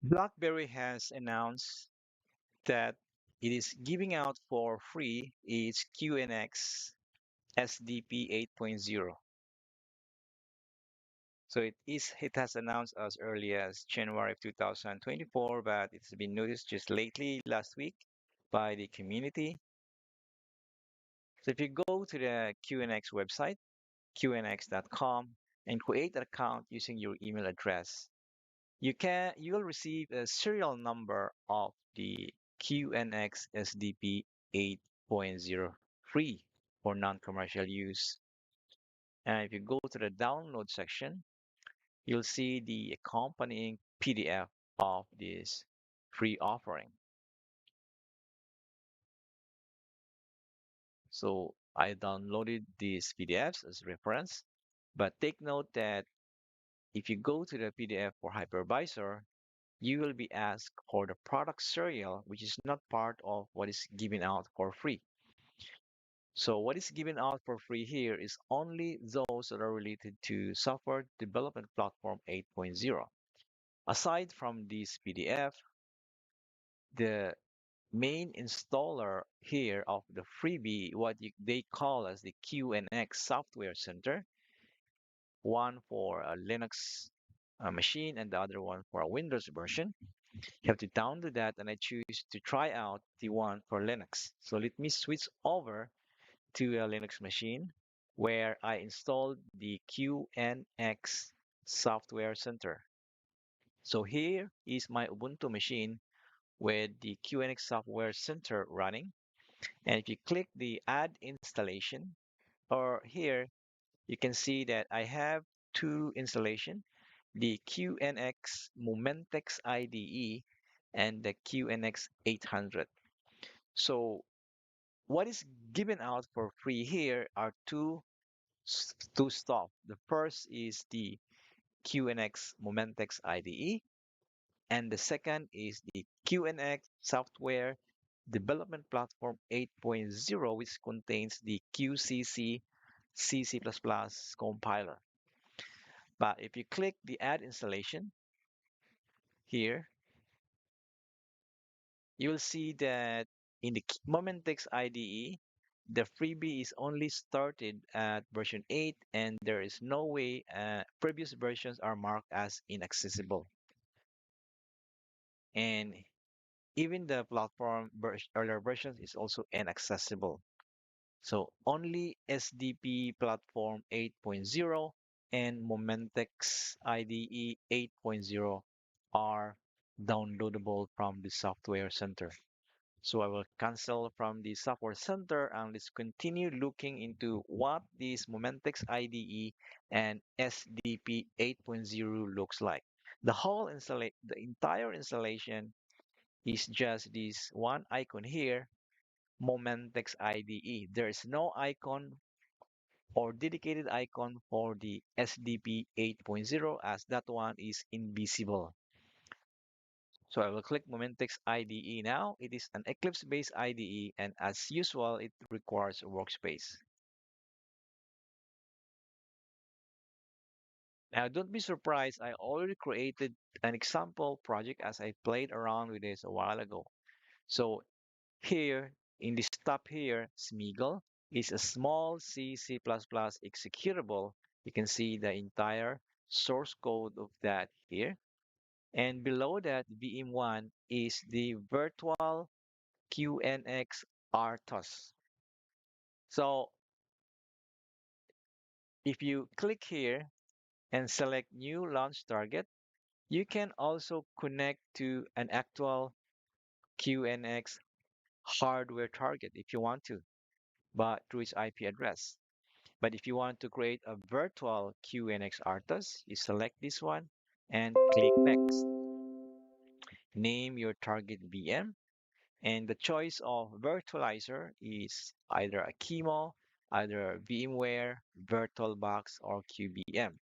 BlackBerry has announced that it is giving out for free its QNX SDP 8.0. So it has announced as early as January of 2024, but it's been noticed just lately last week by the community. So if you go to the QNX website, qnx.com, and create an account using your email address, you'll receive a serial number of the QNX SDP 8.0 free for non-commercial use. And if you go to the download section, you'll see the accompanying PDF of this free offering. So I downloaded these PDFs as reference, but take note that if you go to the PDF for hypervisor, you will be asked for the product serial, which is not part of what is given out for free. So what is given out for free here is only those that are related to Software Development Platform 8.0. Aside from this PDF, the main installer here of the freebie, they call as the QNX Software Center, one for a Linux machine and the other one for a Windows version. You have to download that, and I choose to try out the one for Linux. So let me switch over to a Linux machine where I installed the QNX Software Center. So here is my Ubuntu machine with the QNX Software Center running. And if you click the Add Installation, or here you can see that I have two installation, the QNX Momentics IDE and the QNX 800. So what is given out for free here are two stuff. The first is the QNX Momentics IDE, and the second is the QNX Software Development Platform 8.0, which contains the QCC C++ compiler. But if you click the Add Installation here, you will see that in the Momentics IDE, the freebie is only started at version 8, and there is no way previous versions are marked as inaccessible. And even the earlier versions is also inaccessible. So only SDP Platform 8.0 and Momentics IDE 8.0 are downloadable from the Software Center. So I will cancel from the Software Center and let's continue looking into what this Momentics IDE and SDP 8.0 looks like. The entire installation is just this one icon here, Momentics IDE. There is no icon or dedicated icon for the SDP 8.0 as that one is invisible. So I will click Momentics IDE now. It is an Eclipse-based IDE, and as usual, it requires a workspace. Now, don't be surprised. I already created an example project as I played around with this a while ago. So here, in this top here, Smeagol is a small C++ executable. You can see the entire source code of that here. And below that, VM1 is the virtual QNX RTOS. So if you click here and select new launch target, you can also connect to an actual QNX hardware target if you want to, but through its IP address. But if you want to create a virtual QNX RTOS, you select this one and click next. Name your target VM, and the choice of virtualizer is either a Chemo, either VMware, VirtualBox, or QBM.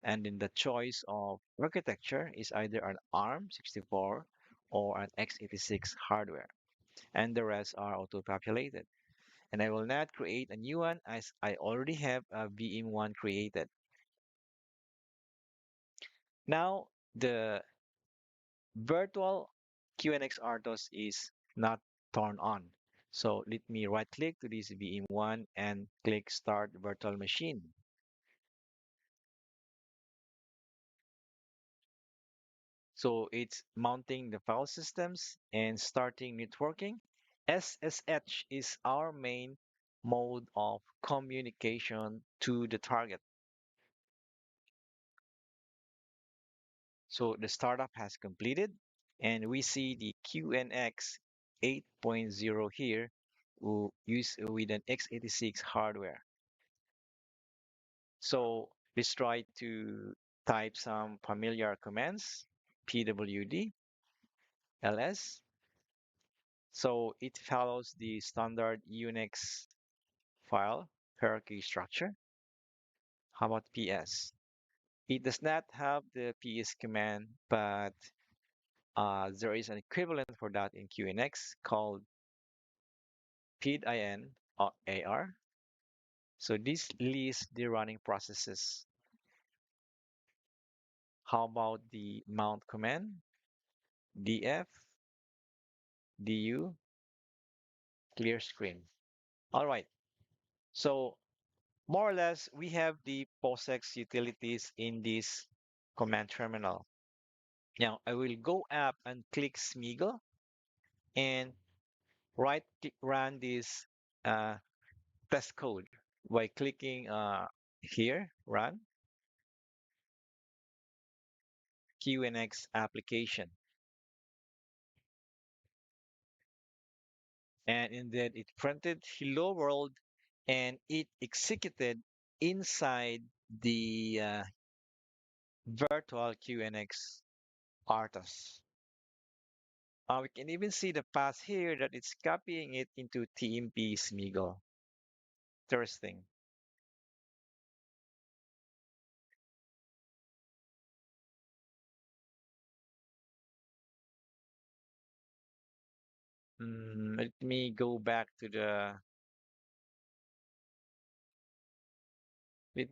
And then the choice of architecture is either an ARM64 or an x86 hardware. And the rest are auto-populated. And I will not create a new one as I already have a VM1 created. Now, the virtual QNX RTOS is not turned on. So let me right click to this VM1 and click Start Virtual Machine. So it's mounting the file systems and starting networking. SSH is our main mode of communication to the target. So the startup has completed, and we see the QNX 8.0 here, used with an x86 hardware. So let's try to type some familiar commands, pwd, ls. So it follows the standard Unix file hierarchy structure. How about ps? It does not have the ps command, but there is an equivalent for that in QNX called PIN or AR. So this lists the running processes. How about the mount command? df du clear screen. All right. So more or less, we have the POSIX utilities in this command terminal. Now I will go up and click Smeagol and right click run this uh, test code by clicking here, run QNX application. And indeed it printed hello world and it executed inside the virtual QNX RTOS. We can even see the path here that it's copying it into TMP Smeagol. Interesting. Let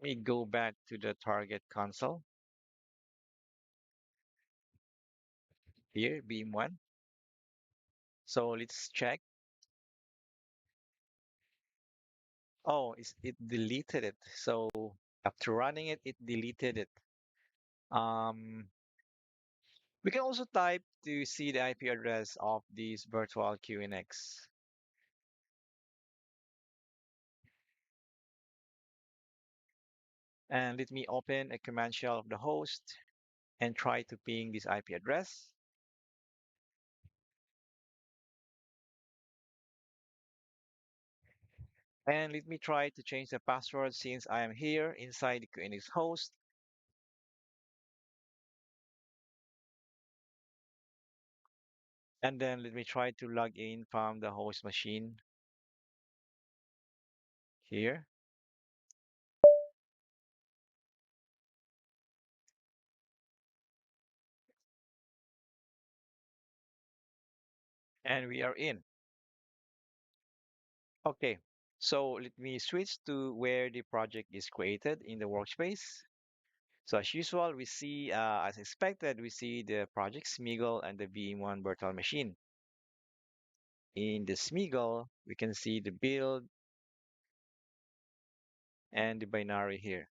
me go back to the target console here, beam1. So let's check. Oh, it deleted it. So after running it, it deleted it. Um, we can also type to see the IP address of this virtual QNX. And let me open a command shell of the host and try to ping this IP address. And let me try to change the password since I am here inside the QNX host. And then let me try to log in from the host machine here. And we are in. Okay, so let me switch to where the project is created in the workspace. So as usual, we see, as expected, we see the project Smeagol and the VM1 virtual machine. In the Smeagol, we can see the build and the binary here.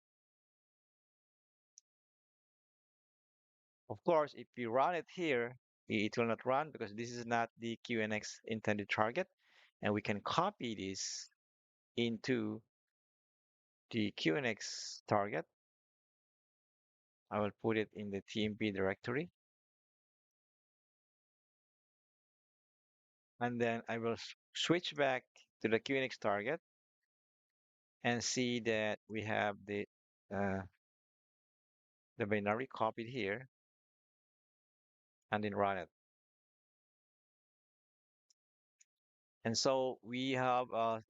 Of course, if you run it here, it will not run because this is not the QNX intended target. And we can copy this into the QNX target. I will put it in the TMP directory. And then I will switch back to the QNX target and see that we have uh, the binary copied here and then run it. And so we have a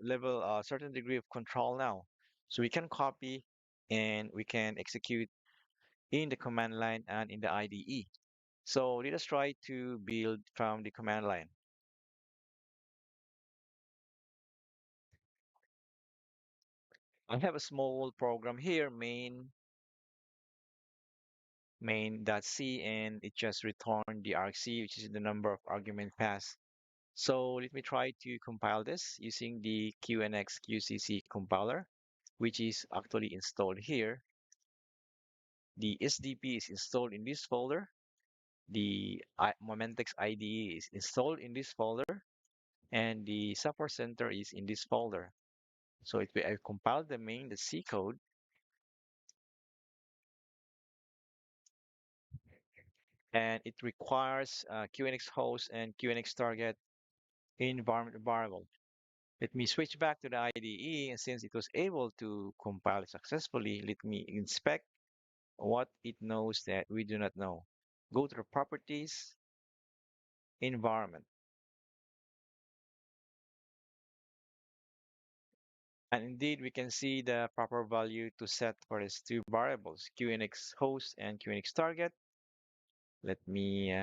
certain degree of control now. So we can copy and we can execute in the command line and in the IDE. So let us try to build from the command line. I have a small program here, main main.c, and it just returned the argc, which is the number of argument passed. So let me try to compile this using the QNX QCC compiler, which is actually installed here. The SDP is installed in this folder. The Momentics IDE is installed in this folder, and the Support Center is in this folder. So I compiled the main, the C code, and it requires QNX host and QNX target environment variable. Let me switch back to the IDE, and since it was able to compile successfully, let me inspect what it knows that we do not know. Go to the properties, environment. And indeed, we can see the proper value to set for these two variables, QNX host and QNX target. Let me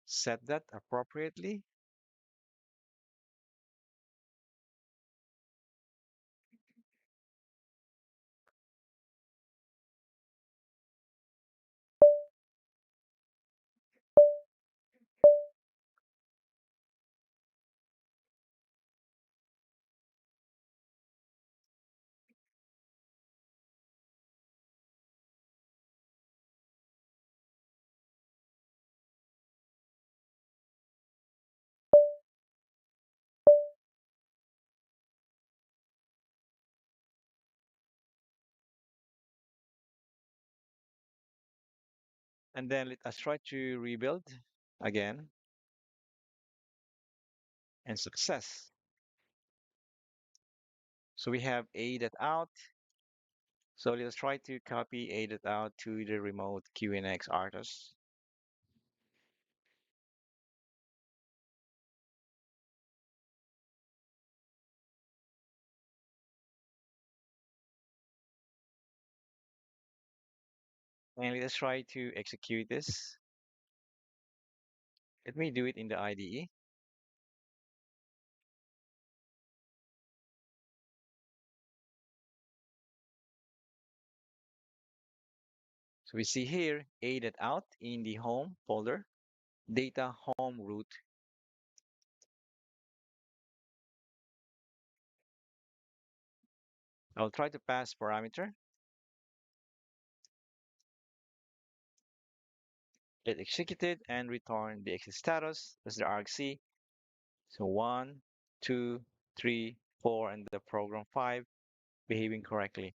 set that appropriately. And then let us try to rebuild again, and success. So we have A that out. So let's try to copy A that out to the remote QNX artist. And let's try to execute this. Let me do it in the IDE. So we see here A that out in the home folder, data home root. I'll try to pass parameter. It executed and returned the exit status as the argc. So 1, 2, 3, 4, and the program 5 behaving correctly.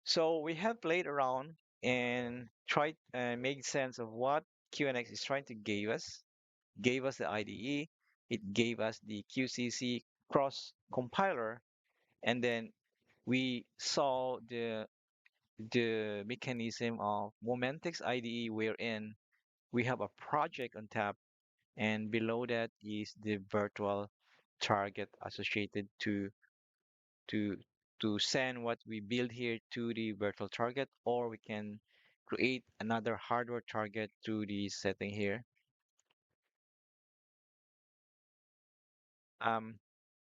So we have played around and tried and made sense of what QNX is trying to give us. Gave us the IDE, it gave us the QCC cross compiler, and then we saw the mechanism of Momentics IDE, wherein we have a project on top, and below that is the virtual target associated to to send what we build here to the virtual target, or we can create another hardware target through the setting here. Um,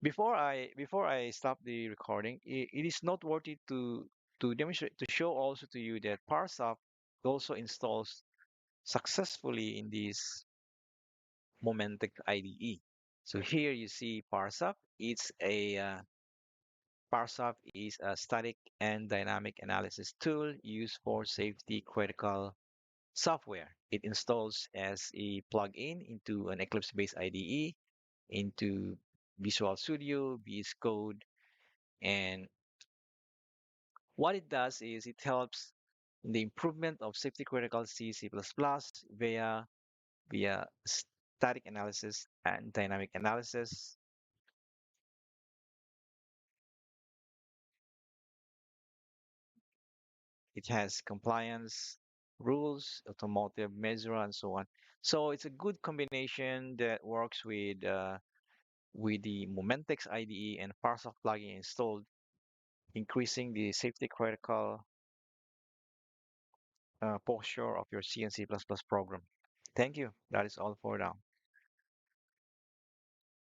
before I stop the recording, it is noteworthy to demonstrate, to show also to you that Parsoft also installs successfully in this Momentic IDE. So here you see Parsoft. Parsoft is a static and dynamic analysis tool used for safety critical software. It installs as a plugin into an Eclipse-based IDE, into Visual Studio, VS Code, and what it does is it helps in the improvement of safety critical C++ via static analysis and dynamic analysis. It has compliance rules, automotive measure, and so on. So it's a good combination that works with the Momentex IDE and Parsoft plugin installed, increasing the safety critical posture of your C and C++ program. Thank you. That is all for now.